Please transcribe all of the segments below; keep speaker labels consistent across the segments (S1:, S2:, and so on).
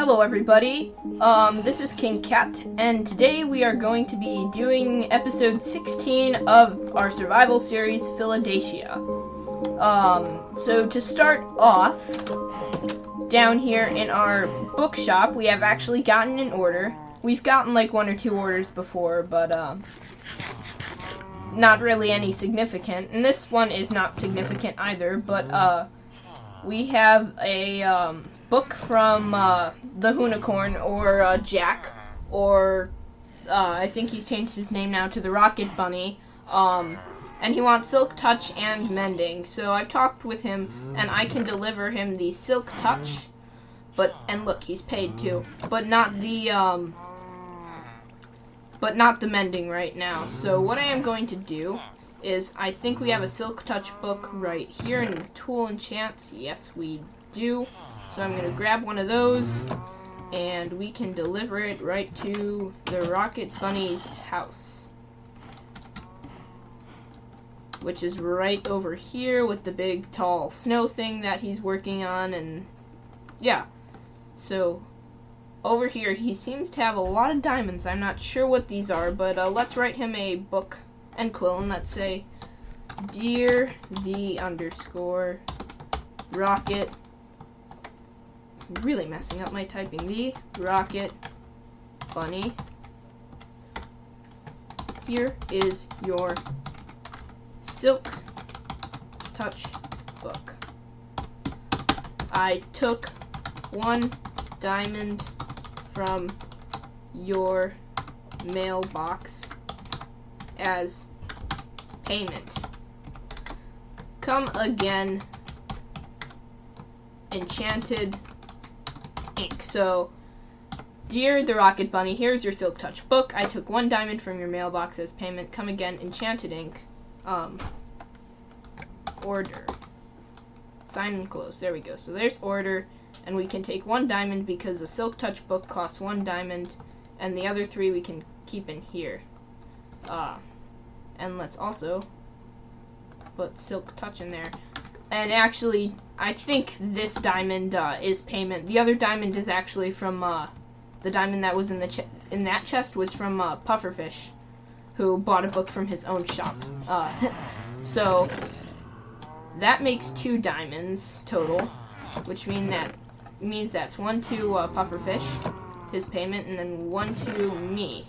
S1: Hello everybody, this is King Cat, and today we are going to be doing episode 16 of our survival series, Felidacia. So to start off, down here in our bookshop, we have actually gotten an order. We've gotten like 1 or 2 orders before, but not really any significant, and this one is not significant either, but we have a book from the Unicorn, or Jack, or I think he's changed his name now to the Rocket Bunny, and he wants Silk Touch and Mending. So I've talked with him, and I can deliver him the Silk Touch, and look, he's paid too, but not the Mending right now. So what I am going to do is, I think we have a Silk Touch book right here in the Tool Enchants. Yes, we do. So I'm going to grab one of those, and we can deliver it right to the Rocket Bunny's house, which is right over here with the big tall snow thing that he's working on. And yeah, so over here he seems to have a lot of diamonds. I'm not sure what these are, but let's write him a book and quill, and let's say, Dear the _ Rocket, really messing up my typing, the Rocket Bunny, here is your Silk Touch book. I took 1 diamond from your mailbox as payment. Come again, enchanted ink. So, dear the Rocket Bunny, here's your Silk Touch book. I took 1 diamond from your mailbox as payment. Come again, enchanted ink. Order. Sign and close. There we go. So there's order, and we can take 1 diamond because the Silk Touch book costs 1 diamond, and the other 3 we can keep in here. And let's also put Silk Touch in there. And actually, I think this diamond is payment. The other diamond is actually from the diamond that was in that chest was from Pufferfish, who bought a book from his own shop. So that makes 2 diamonds total, which means that's 1 to Pufferfish, his payment, and then 1 to me.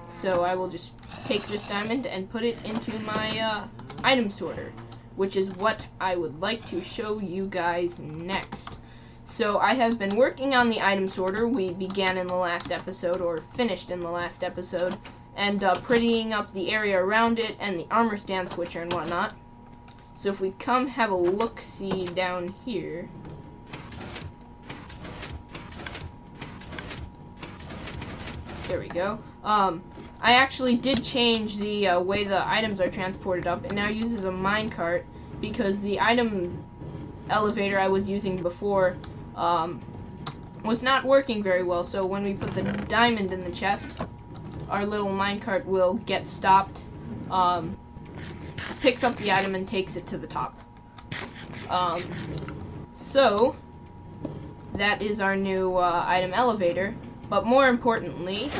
S1: So I will just take this diamond and put it into my item sorter, which is what I would like to show you guys next. So I have been working on the item sorter. We began in the last episode, or finished in the last episode, and prettying up the area around it and the armor stand switcher and whatnot. So if we come have a look-see down here, there we go. I actually did change the way the items are transported up. It now uses a minecart because the item elevator I was using before was not working very well. So when we put the diamond in the chest, our little minecart will get stopped, picks up the item and takes it to the top. So that is our new item elevator. But more importantly,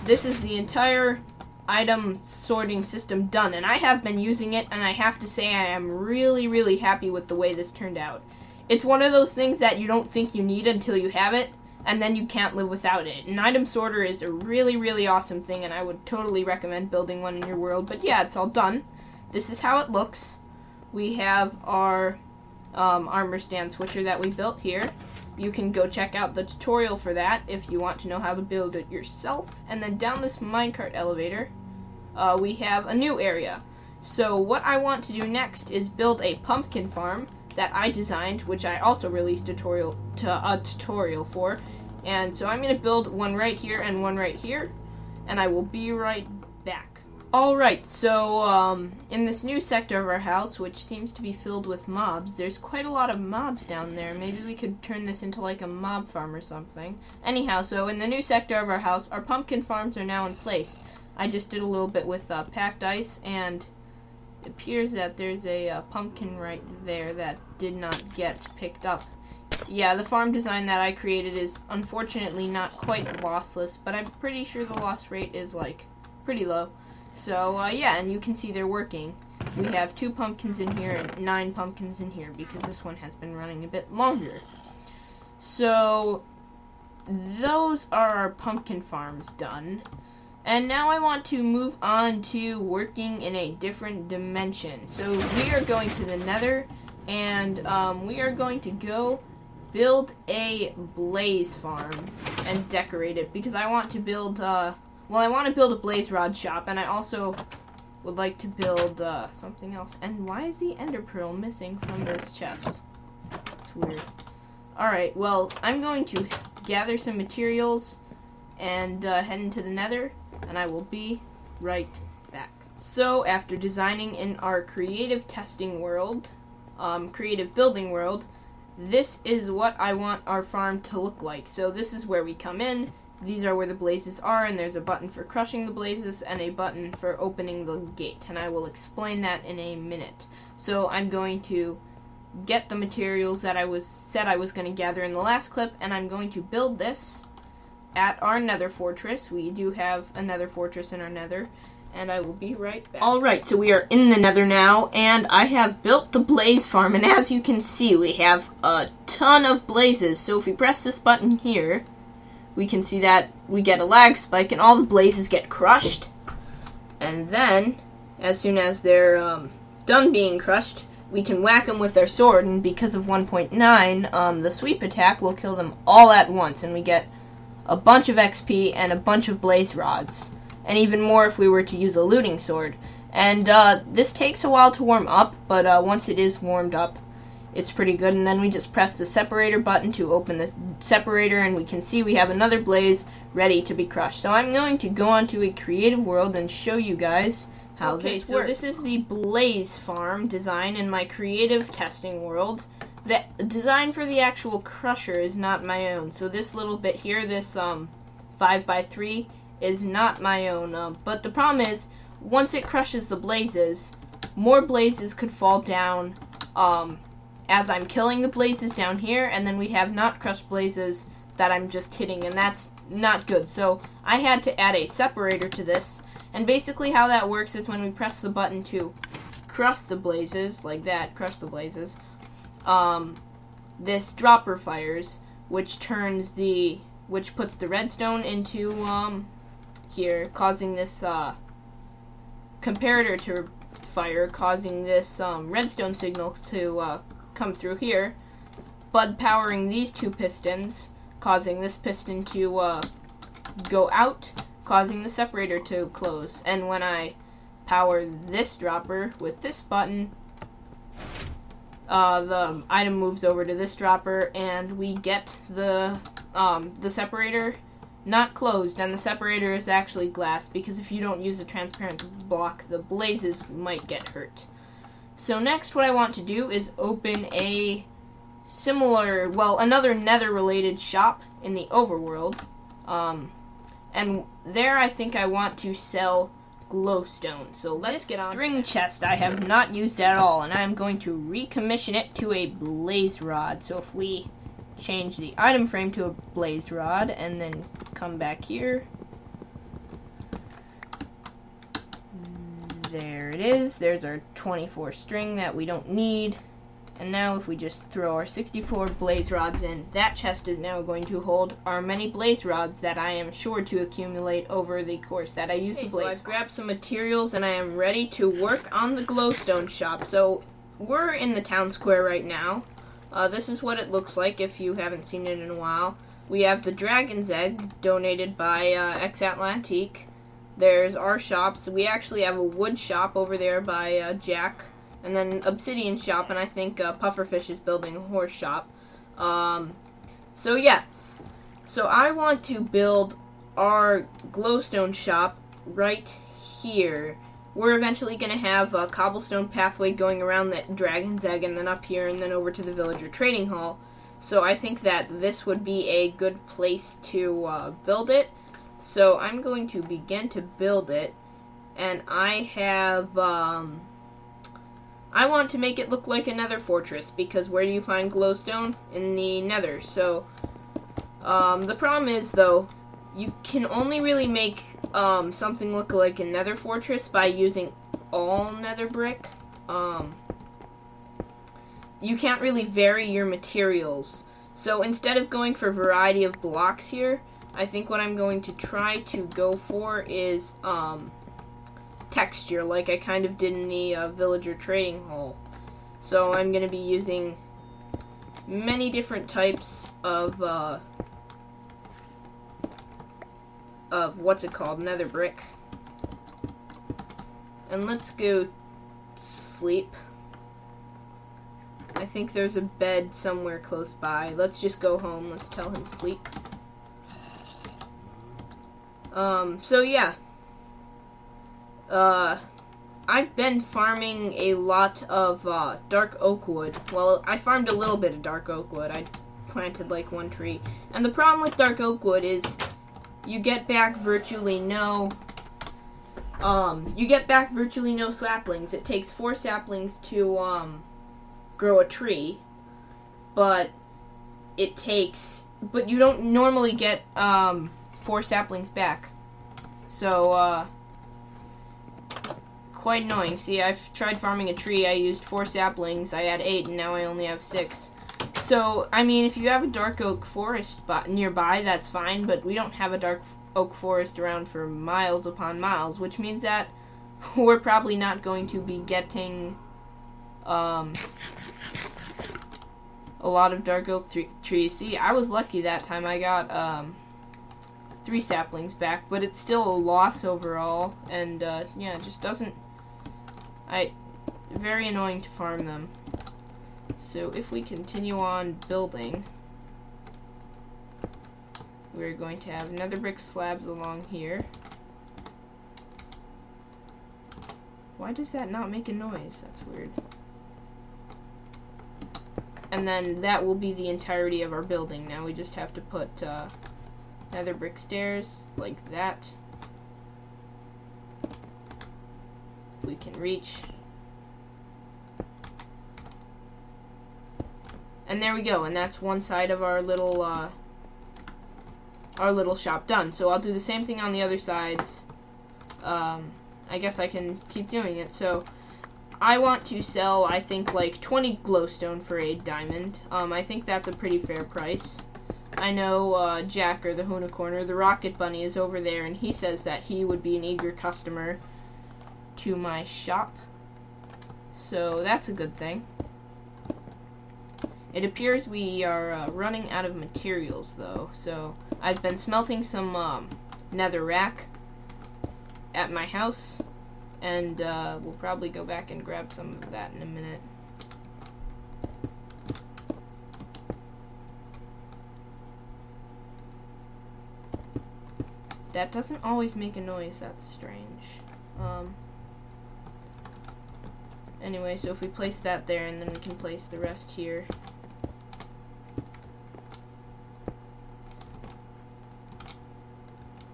S1: this is the entire item sorting system done, and I have been using it, and I have to say I am really, really happy with the way this turned out. It's one of those things that you don't think you need until you have it, and then you can't live without it. An item sorter is a really, really awesome thing, and I would totally recommend building one in your world. But yeah, it's all done. This is how it looks. We have our armor stand switcher that we built here. You can go check out the tutorial for that if you want to know how to build it yourself. And then down this minecart elevator, we have a new area. So what I want to do next is build a pumpkin farm that I designed, which I also released a tutorial for. And so I'm going to build one right here and one right here, and I will be right back. Alright, so in this new sector of our house, which seems to be filled with mobs, there's quite a lot of mobs down there. Maybe we could turn this into like a mob farm or something. Anyhow, so in the new sector of our house, our pumpkin farms are now in place. I just did a little bit with packed ice, and it appears that there's a pumpkin right there that did not get picked up. yeah, the farm design that I created is unfortunately not quite lossless, but I'm pretty sure the loss rate is, like, pretty low. So, yeah, and you can see they're working. We have 2 pumpkins in here and 9 pumpkins in here because this one has been running a bit longer. So, those are our pumpkin farms done. And now I want to move on to working in a different dimension. So, we are going to the Nether, and we are going to go build a blaze farm and decorate it because I want to build, I want to build a blaze rod shop, and I also would like to build something else. And why is the ender pearl missing from this chest? It's weird. Alright, well, I'm going to gather some materials and head into the Nether, and I will be right back. So, after designing in our creative testing world, creative building world, this is what I want our farm to look like. So this is where we come in. These are where the blazes are, and there's a button for crushing the blazes and a button for opening the gate, and I will explain that in a minute. So I'm going to get the materials that I said I was going to gather in the last clip, and I'm going to build this at our nether fortress. We do have a nether fortress in our nether, and I will be right back. Alright, so we are in the Nether now, and I have built the blaze farm, and as you can see, we have a ton of blazes. So if we press this button here, we can see that we get a lag spike, and all the blazes get crushed. And then, as soon as they're done being crushed, we can whack them with our sword, and because of 1.9, the sweep attack will kill them all at once, and we get a bunch of XP and a bunch of blaze rods. And even more if we were to use a looting sword. And this takes a while to warm up, but once it is warmed up, it's pretty good. And then we just press the separator button to open the separator, and we can see we have another blaze ready to be crushed. So I'm going to go onto a creative world and show you guys how this works. So this is the blaze farm design in my creative testing world. The design for the actual crusher is not my own. So this little bit here, this 5x3, is not my own, but the problem is, once it crushes the blazes, more blazes could fall down as I'm killing the blazes down here, and then we'd have not crushed blazes that I'm just hitting, and that's not good. So I had to add a separator to this, and basically how that works is when we press the button to crush the blazes, like that, crush the blazes, this dropper fires, which puts the redstone into here, causing this comparator to fire, causing this redstone signal to come through here, but powering these 2 pistons, causing this piston to go out, causing the separator to close. And when I power this dropper with this button, the item moves over to this dropper, and we get the separator not closed, and the separator is actually glass, because if you don't use a transparent block, the blazes might get hurt. So next what I want to do is open a similar, another nether related shop in the overworld, and there I think I want to sell glowstone. So let's get on. This string chest I have not used at all, and I am going to recommission it to a blaze rod. So if we change the item frame to a blaze rod and then come back here, there it is. There's our 24 string that we don't need. And now if we just throw our 64 blaze rods in, that chest is now going to hold our many blaze rods that I am sure to accumulate over the course that I use the blaze. So I've grabbed some materials and I am ready to work on the glowstone shop. So we're in the town square right now. This is what it looks like if you haven't seen it in a while. We have the dragon's egg donated by Exatlantique. There's our shops. We actually have a wood shop over there by Jack. And then obsidian shop, and I think Pufferfish is building a horse shop. So yeah. So I want to build our glowstone shop right here. We're eventually going to have a cobblestone pathway going around that dragon's egg, and then up here, and then over to the villager trading hall. So I think that this would be a good place to build it. So I'm going to begin to build it, and I have I want to make it look like a nether fortress, because where do you find glowstone? In the nether. So, the problem is, though, you can only really make something look like a nether fortress by using all nether brick. You can't really vary your materials. So instead of going for a variety of blocks here, I think what I'm going to try to go for is texture, like I kind of did in the villager trading hall. So I'm going to be using many different types of what's it called, nether brick. And let's go sleep. I think there's a bed somewhere close by. Let's just go home. Let's tell him sleep. So yeah. I've been farming a lot of dark oak wood. Well, I farmed a little bit of dark oak wood. I planted like one tree. And the problem with dark oak wood is you get back virtually no saplings. It takes 4 saplings to grow a tree, but you don't normally get 4 saplings back. So quite annoying. See, I've tried farming a tree. I used 4 saplings. I had 8, and now I only have 6. So, I mean, if you have a dark oak forest nearby, that's fine, but we don't have a dark oak forest around for miles upon miles, which means that we're probably not going to be getting a lot of dark oak trees. See, I was lucky that time. I got 3 saplings back, but it's still a loss overall, and yeah, it just doesn't... very annoying to farm them. So if we continue on building, we're going to have nether brick slabs along here. Why does that not make a noise? That's weird. And then that will be the entirety of our building. Now we just have to put nether brick stairs like that. We can reach. And there we go, and that's one side of our little shop done. So I'll do the same thing on the other sides. I guess I can keep doing it. So I want to sell, I think, like 20 glowstone for a diamond. I think that's a pretty fair price. I know Jacker, the Hoonicorner, the Rocket Bunny, is over there, and he says that he would be an eager customer to my shop. So that's a good thing. It appears we are running out of materials, though. So I've been smelting some netherrack at my house, and we'll probably go back and grab some of that in a minute. That doesn't always make a noise. That's strange. Anyway, so if we place that there, and then we can place the rest here.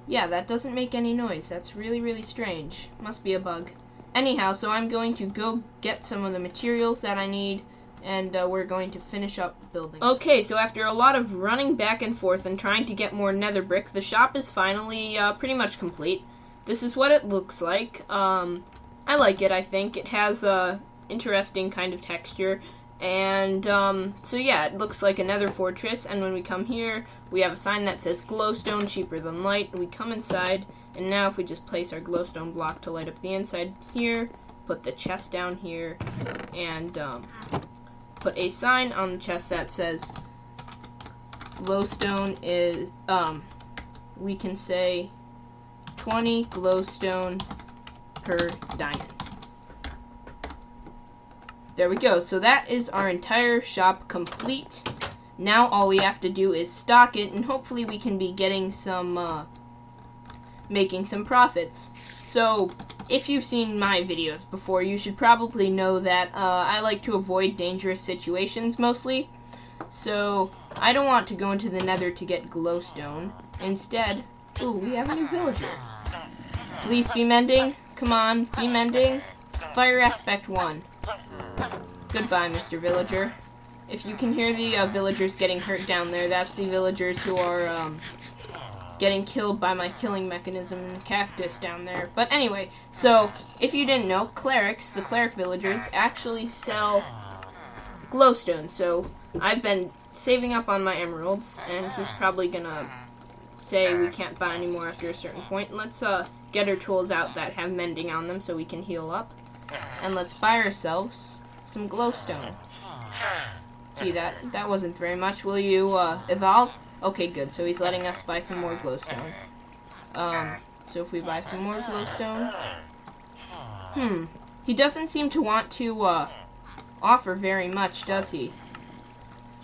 S1: Yeah, that doesn't make any noise. That's really, really strange. Must be a bug. Anyhow, so I'm going to go get some of the materials that I need, and we're going to finish up building. Okay, so after a lot of running back and forth and trying to get more nether brick, the shop is finally pretty much complete. This is what it looks like. I like it, I think. It has a interesting kind of texture. And, so yeah, it looks like a nether fortress, and when we come here, we have a sign that says glowstone cheaper than light, and we come inside, and now if we just place our glowstone block to light up the inside here, put the chest down here, and, put a sign on the chest that says glowstone is, we can say 20 glowstone per diamond. There we go. So that is our entire shop complete. Now all we have to do is stock it, and hopefully we can be getting some, making some profits. So if you've seen my videos before, you should probably know that I like to avoid dangerous situations mostly. So I don't want to go into the nether to get glowstone. Instead, ooh, we have a new villager. Please be mending. Come on, be mending. Fire aspect 1. Goodbye, Mr. Villager. If you can hear the villagers getting hurt down there, that's the villagers who are getting killed by my killing mechanism cactus down there. But anyway, so if you didn't know, clerics, the cleric villagers, actually sell glowstone. So I've been saving up on my emeralds, and he's probably gonna say we can't buy anymore after a certain point. Let's get our tools out that have mending on them so we can heal up. And let's buy ourselves some glowstone. Gee, that wasn't very much. Will you evolve? Okay, good. So he's letting us buy some more glowstone. So if we buy some more glowstone... He doesn't seem to want to offer very much, does he?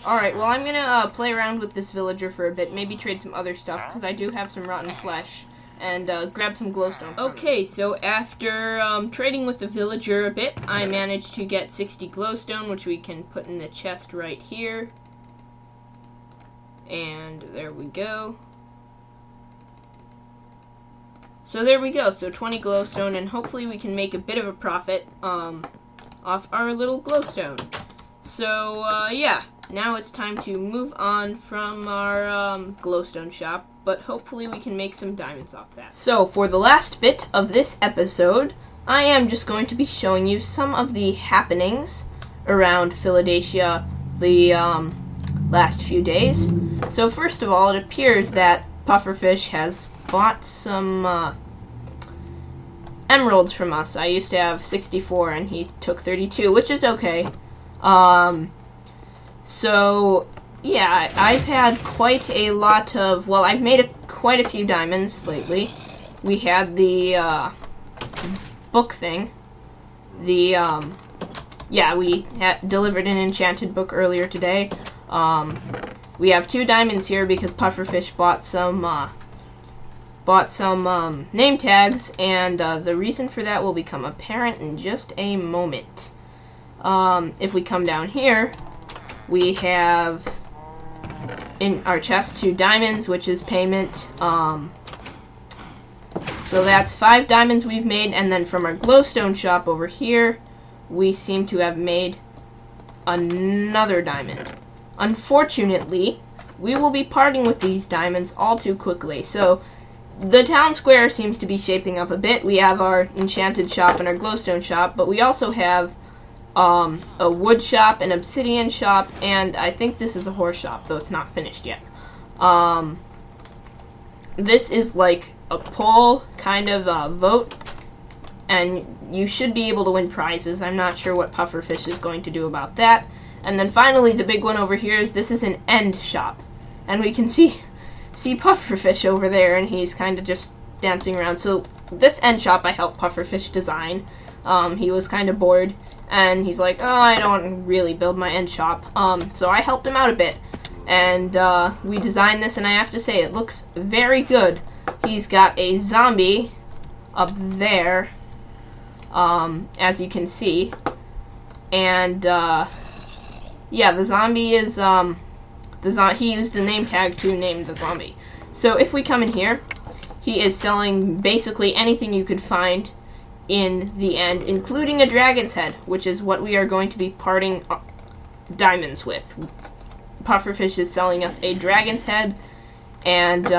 S1: Alright, well I'm gonna play around with this villager for a bit, maybe trade some other stuff, because I do have some rotten flesh, and grab some glowstone. Okay, so after trading with the villager a bit, I managed to get 60 glowstone, which we can put in the chest right here. And there we go. So there we go, so 20 glowstone, and hopefully we can make a bit of a profit off our little glowstone. So, yeah. Now it's time to move on from our glowstone shop, but hopefully we can make some diamonds off that. So for the last bit of this episode, I am just going to be showing you some of the happenings around Felidacia the last few days. So first of all, it appears that Pufferfish has bought some emeralds from us. I used to have 64 and he took 32, which is okay. So, yeah, I've had quite a lot of, well, I've made quite a few diamonds lately. We had the, book thing. The, yeah, we had delivered an enchanted book earlier today. We have 2 diamonds here because Pufferfish bought some name tags, and, the reason for that will become apparent in just a moment. If we come down here, we have in our chest 2 diamonds, which is payment. So that's 5 diamonds we've made, and then from our glowstone shop over here, we seem to have made another diamond. Unfortunately, we will be parting with these diamonds all too quickly. So the town square seems to be shaping up a bit. We have our enchanted shop and our glowstone shop, but we also have a wood shop, an obsidian shop, and I think this is a horse shop, though it's not finished yet. This is like a poll kind of vote, and you should be able to win prizes. I'm not sure what Pufferfish is going to do about that. And then finally, the big one over here is this is an end shop, and we can see Pufferfish over there, and he's kind of just dancing around. So this end shop I helped Pufferfish design. He was kind of bored, and he's like, oh, I don't really build my end shop. So I helped him out a bit, and we designed this, and I have to say, it looks very good. He's got a zombie up there, as you can see, and yeah, the zombie is, he used the name tag to name the zombie. So if we come in here, he is selling basically anything you could find in the end, including a dragon's head, which is what we are going to be parting diamonds with. Pufferfish is selling us a dragon's head, and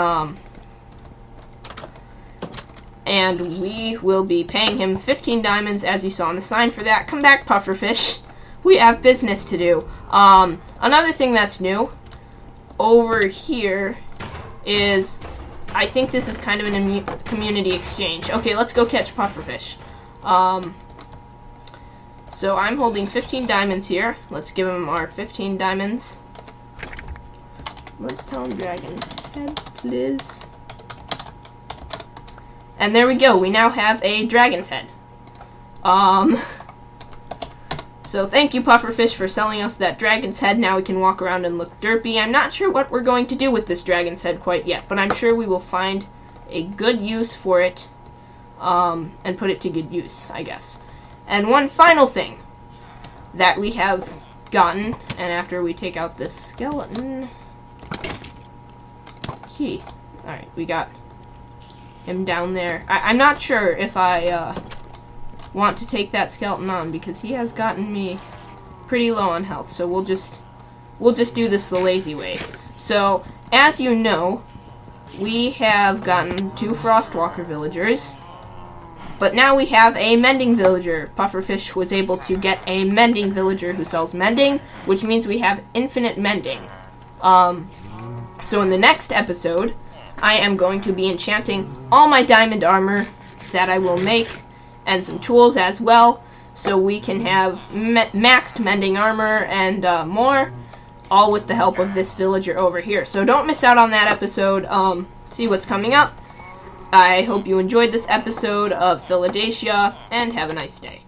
S1: we will be paying him 15 diamonds, as you saw on the sign for that. Come back, Pufferfish. We have business to do. Another thing that's new over here is, I think this is kind of a community exchange. Okay, let's go catch Pufferfish. So I'm holding 15 diamonds here. Let's give him our 15 diamonds. Let's tell him dragon's head, please. And there we go. We now have a dragon's head. So thank you, Pufferfish, for selling us that dragon's head. Now we can walk around and look derpy. I'm not sure what we're going to do with this dragon's head quite yet, but I'm sure we will find a good use for it, and put it to good use, I guess. And one final thing that we have gotten, and after we take out this skeleton... Gee. Alright, we got him down there. I'm not sure if I, want to take that skeleton on, because he has gotten me pretty low on health, so we'll just do this the lazy way. So, as you know, we have gotten 2 Frostwalker villagers, but now we have a mending villager. Pufferfish was able to get a mending villager who sells mending, which means we have infinite mending. So in the next episode, I am going to be enchanting all my diamond armor that I will make, and some tools as well, so we can have maxed mending armor and more, all with the help of this villager over here. So don't miss out on that episode. See what's coming up. I hope you enjoyed this episode of Felidacia, and have a nice day.